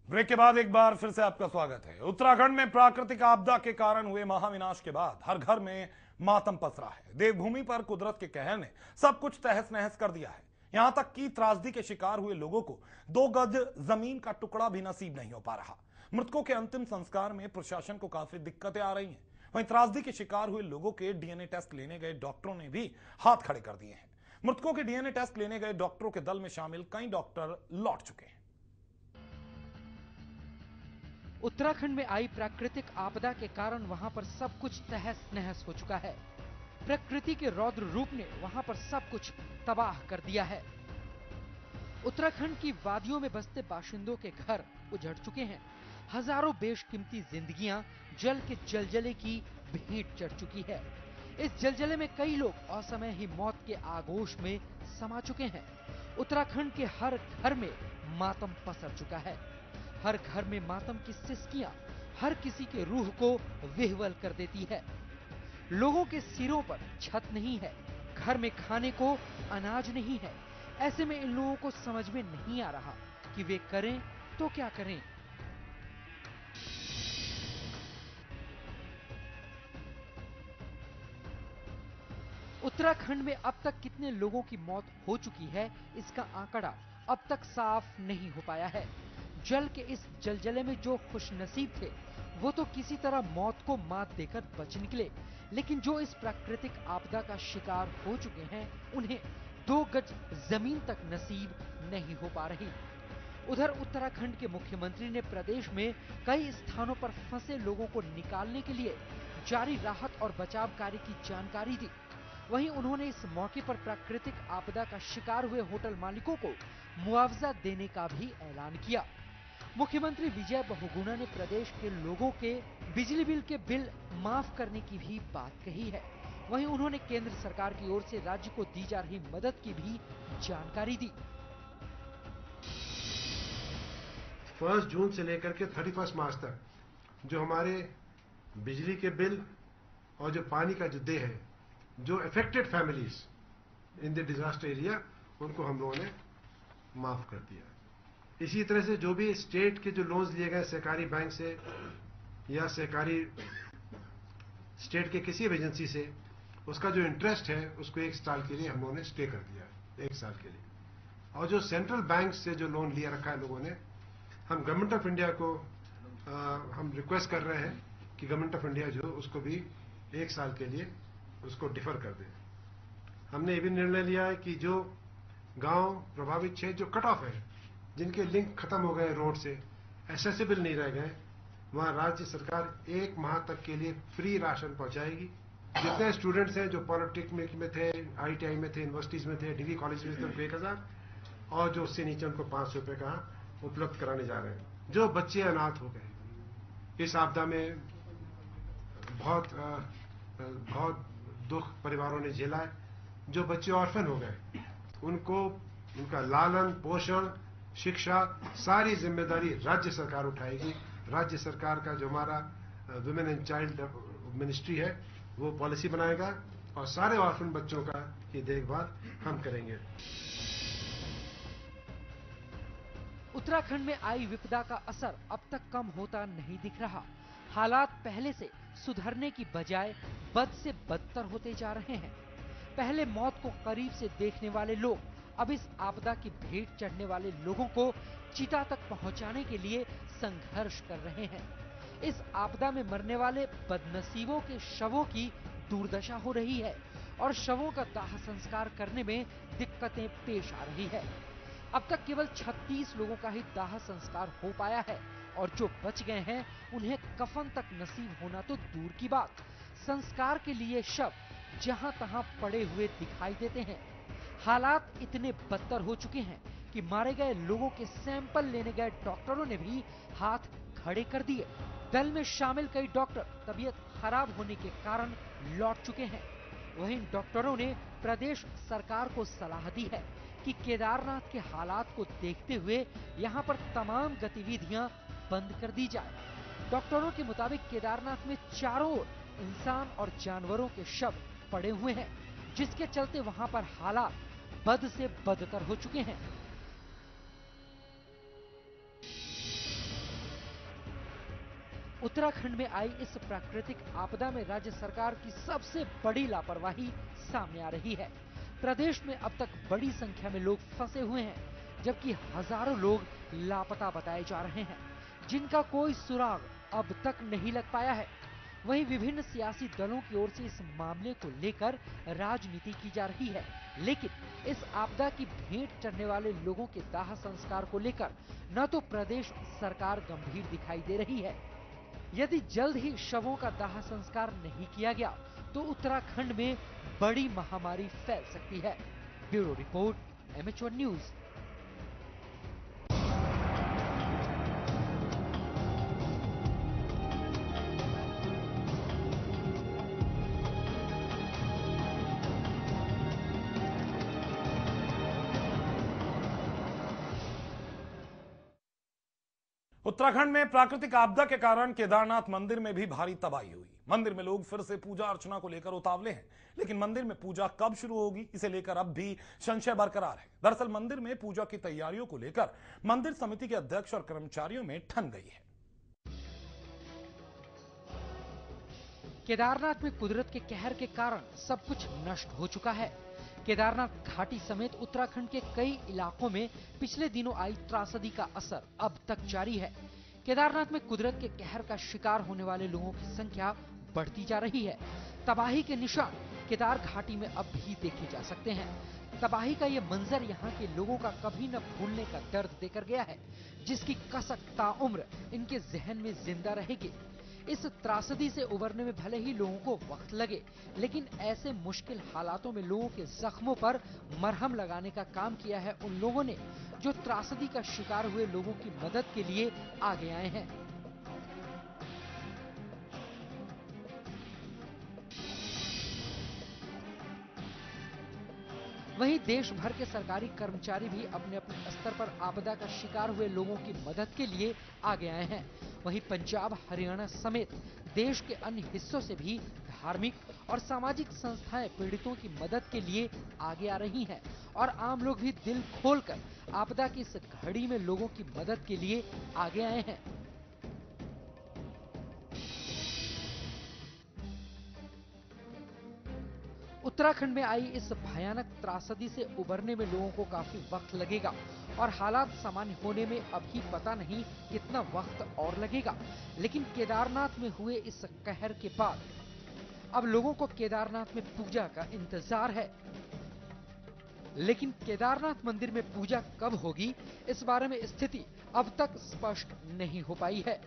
Break के बाद एक बार फिर से आपका स्वागत है। उत्तराखंड में प्राकृतिक आपदा के कारण हुए महाविनाश के बाद हर घर में मातम पसरा है। देवभूमि पर कुदरत के कहर ने सब कुछ तहस नहस कर दिया है। यहां तक कि त्रासदी के शिकार हुए लोगों को 2 गज जमीन का टुकड़ा भी नसीब नहीं हो पा रहा। मृतकों के अंतिम संस्कार में प्रशासन को काफी दिक्कतें आ रही हैं। वहीं त्रासदी के शिकार हुए लोगों के डीएनए टेस्ट लेने गए डॉक्टरों ने भी हाथ खड़े कर दिए हैं। मृतकों के डीएनए टेस्ट लेने गए डॉक्टरों के दल में शामिल कई डॉक्टर लौट चुके हैं। उत्तराखंड में आई प्राकृतिक आपदा के कारण वहां पर सब कुछ तहस नहस हो चुका है। प्रकृति के रौद्र रूप ने वहां पर सब कुछ तबाह कर दिया है। उत्तराखंड की वादियों में बसते बाशिंदों के घर उजड़ चुके हैं। हजारों बेशकीमती जिंदगियां जल के जलजले की भेंट चढ़ चुकी है। इस जलजले में कई लोग असमय ही मौत के आगोश में समा चुके हैं। उत्तराखंड के हर घर में मातम पसर चुका है। हर घर में मातम की सिसकियां हर किसी के रूह को विह्वल कर देती है। लोगों के सिरों पर छत नहीं है, घर में खाने को अनाज नहीं है। ऐसे में इन लोगों को समझ में नहीं आ रहा कि वे करें तो क्या करें। उत्तराखंड में अब तक कितने लोगों की मौत हो चुकी है, इसका आंकड़ा अब तक साफ नहीं हो पाया है। जल के इस जलजले में जो खुशनसीब थे वो तो किसी तरह मौत को मात देकर बच निकले, लेकिन जो इस प्राकृतिक आपदा का शिकार हो चुके हैं उन्हें 2 गज जमीन तक नसीब नहीं हो पा रही। उधर उत्तराखंड के मुख्यमंत्री ने प्रदेश में कई स्थानों पर फंसे लोगों को निकालने के लिए जारी राहत और बचाव कार्य की जानकारी दी। वहीं उन्होंने इस मौके पर प्राकृतिक आपदा का शिकार हुए होटल मालिकों को मुआवजा देने का भी ऐलान किया। मुख्यमंत्री विजय बहुगुणा ने प्रदेश के लोगों के बिजली बिल के बिल माफ करने की भी बात कही है। वहीं उन्होंने केंद्र सरकार की ओर से राज्य को दी जा रही मदद की भी जानकारी दी। 1 जून से लेकर के 31 मार्च तक जो हमारे बिजली के बिल और जो पानी का जो देय है, जो affected families in the disaster area, उनको हम लोगों ने माफ कर दिया। इसी तरह से जो भी स्टेट के जो लोन्स लिए गए सहकारी बैंक से या सहकारी स्टेट के किसी भी एजेंसी से, उसका जो इंटरेस्ट है उसको 1 साल के लिए हम लोगों ने स्टे कर दिया, 1 साल के लिए। और जो सेंट्रल बैंक से जो लोन लिया रखा है लोगों ने, हम गवर्नमेंट ऑफ इंडिया को हम रिक्वेस्ट कर रहे हैं कि गवर्नमेंट ऑफ इंडिया जो उसको भी 1 साल के लिए उसको डिफर कर दे। हमने ये भी निर्णय लिया है कि जो गांव प्रभावित क्षेत्र जो कट ऑफ है, जिनके लिंक खत्म हो गए रोड से, एक्सेसिबल नहीं रह गए, वहां राज्य सरकार 1 माह तक के लिए फ्री राशन पहुंचाएगी। जितने स्टूडेंट्स हैं जो पॉलिटेक्निक में थे, ITI में थे, यूनिवर्सिटीज में थे, डिग्री कॉलेज में थे, उनको 1000, और जो उससे नीचे उनको 500 रुपए का उपलब्ध कराने जा रहे हैं। जो बच्चे अनाथ हो गए इस आपदा में, बहुत दुख परिवारों ने झेला है। जो बच्चे ऑर्फन हो गए उनको उनका लालन पोषण शिक्षा सारी जिम्मेदारी राज्य सरकार उठाएगी। राज्य सरकार का जो हमारा वुमेन एंड चाइल्ड मिनिस्ट्री है वो पॉलिसी बनाएगा और सारे ऑर्फन बच्चों का ये देखभाल हम करेंगे। उत्तराखंड में आई विपदा का असर अब तक कम होता नहीं दिख रहा। हालात पहले से सुधरने की बजाय बद से बदतर होते जा रहे हैं। पहले मौत को करीब से देखने वाले लोग अब इस आपदा की भेंट चढ़ने वाले लोगों को चिता तक पहुंचाने के लिए संघर्ष कर रहे हैं। इस आपदा में मरने वाले बदनसीबों के शवों की दुर्दशा हो रही है और शवों का दाह संस्कार करने में दिक्कतें पेश आ रही है। अब तक केवल 36 लोगों का ही दाह संस्कार हो पाया है और जो बच गए हैं उन्हें कफन तक नसीब होना तो दूर की बात, संस्कार के लिए शव जहां तहां पड़े हुए दिखाई देते हैं। हालात इतने बदतर हो चुके हैं कि मारे गए लोगों के सैंपल लेने गए डॉक्टरों ने भी हाथ खड़े कर दिए। दल में शामिल कई डॉक्टर तबीयत खराब होने के कारण लौट चुके हैं। वहीं डॉक्टरों ने प्रदेश सरकार को सलाह दी है कि केदारनाथ के हालात को देखते हुए यहां पर तमाम गतिविधियां बंद कर दी जाए। डॉक्टरों के मुताबिक केदारनाथ में चारों ओर इंसान और जानवरों के शव पड़े हुए हैं, जिसके चलते वहां पर हालात बद से बदतर हो चुके हैं। उत्तराखंड में आई इस प्राकृतिक आपदा में राज्य सरकार की सबसे बड़ी लापरवाही सामने आ रही है। प्रदेश में अब तक बड़ी संख्या में लोग फंसे हुए हैं, जबकि हजारों लोग लापता बताए जा रहे हैं, जिनका कोई सुराग अब तक नहीं लग पाया है। वहीं विभिन्न सियासी दलों की ओर से इस मामले को लेकर राजनीति की जा रही है, लेकिन इस आपदा की भेंट चढ़ने वाले लोगों के दाह संस्कार को लेकर न तो प्रदेश सरकार गंभीर दिखाई दे रही है। यदि जल्द ही शवों का दाह संस्कार नहीं किया गया तो उत्तराखंड में बड़ी महामारी फैल सकती है। Bureau report, MH1 news. Uttarakhand में प्राकृतिक आपदा के कारण केदारनाथ मंदिर में भी भारी तबाही हुई। मंदिर में लोग फिर से पूजा अर्चना को लेकर उतावले हैं, लेकिन मंदिर में पूजा कब शुरू होगी, इसे लेकर अब भी संशय बरकरार है। दरअसल मंदिर में पूजा की तैयारियों को लेकर मंदिर समिति के अध्यक्ष और कर्मचारियों में ठन गई है। केदारनाथ में कुदरत के कहर के कारण सब कुछ नष्ट हो चुका है। केदारनाथ घाटी समेत उत्तराखंड के कई इलाकों में पिछले दिनों आई त्रासदी का असर अब तक जारी है। केदारनाथ में कुदरत के कहर का शिकार होने वाले लोगों की संख्या बढ़ती जा रही है। तबाही के निशान केदार घाटी में अब भी देखे जा सकते हैं। तबाही का ये मंजर यहाँ के लोगों का कभी न भूलने का दर्द देकर गया है, जिसकी कसक ताउम्र इनके जहन में जिंदा रहेगी। इस त्रासदी से उबरने में भले ही लोगों को वक्त लगे, लेकिन ऐसे मुश्किल हालातों में लोगों के जख्मों पर मरहम लगाने का काम किया है उन लोगों ने जो त्रासदी का शिकार हुए लोगों की मदद के लिए आगे आए हैं। वहीं देश भर के सरकारी कर्मचारी भी अपने अपने स्तर पर आपदा का शिकार हुए लोगों की मदद के लिए आगे आए हैं। वहीं पंजाब, हरियाणा समेत देश के अन्य हिस्सों से भी धार्मिक और सामाजिक संस्थाएं पीड़ितों की मदद के लिए आगे आ रही हैं और आम लोग भी दिल खोलकर आपदा की इस घड़ी में लोगों की मदद के लिए आगे आए हैं। उत्तराखंड में आई इस भयानक त्रासदी से उबरने में लोगों को काफी वक्त लगेगा और हालात सामान्य होने में अभी पता नहीं कितना वक्त और लगेगा। लेकिन केदारनाथ में हुए इस कहर के बाद अब लोगों को केदारनाथ में पूजा का इंतजार है। लेकिन केदारनाथ मंदिर में पूजा कब होगी, इस बारे में स्थिति अब तक स्पष्ट नहीं हो पाई है।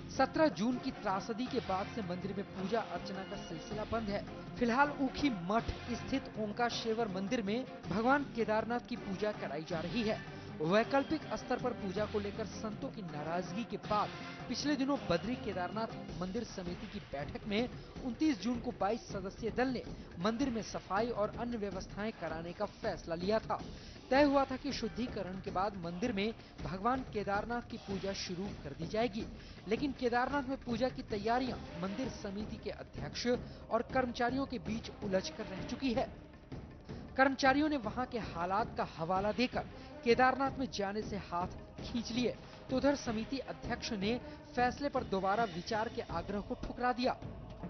17 जून की त्रासदी के बाद से मंदिर में पूजा अर्चना का सिलसिला बंद है। फिलहाल ऊखी मठ स्थित ओंकारेश्वर मंदिर में भगवान केदारनाथ की पूजा कराई जा रही है। वैकल्पिक स्तर पर पूजा को लेकर संतों की नाराजगी के बाद पिछले दिनों बद्री केदारनाथ मंदिर समिति की बैठक में 29 जून को 22 सदस्यीय दल ने मंदिर में सफाई और अन्य व्यवस्थाएं कराने का फैसला लिया था। तय हुआ था कि शुद्धिकरण के बाद मंदिर में भगवान केदारनाथ की पूजा शुरू कर दी जाएगी। लेकिन केदारनाथ में पूजा की तैयारियां मंदिर समिति के अध्यक्ष और कर्मचारियों के बीच उलझ कर रह चुकी है। कर्मचारियों ने वहां के हालात का हवाला देकर केदारनाथ में जाने से हाथ खींच लिए, तो उधर समिति अध्यक्ष ने फैसले पर दोबारा विचार के आग्रह को ठुकरा दिया।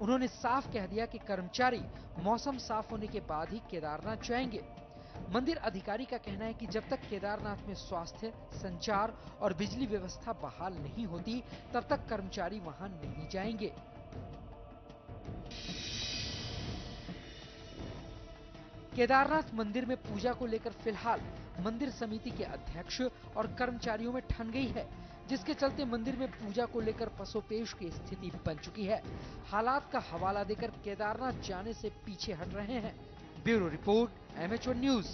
उन्होंने साफ कह दिया कि कर्मचारी मौसम साफ होने के बाद ही केदारनाथ जाएंगे। मंदिर अधिकारी का कहना है कि जब तक केदारनाथ में स्वास्थ्य, संचार और बिजली व्यवस्था बहाल नहीं होती, तब तक कर्मचारी वहां नहीं जाएंगे। केदारनाथ मंदिर में पूजा को लेकर फिलहाल मंदिर समिति के अध्यक्ष और कर्मचारियों में ठन गई है, जिसके चलते मंदिर में पूजा को लेकर पसोपेश की स्थिति बन चुकी है। हालात का हवाला देकर केदारनाथ जाने से पीछे हट रहे हैं। Bureau report, MH1 news.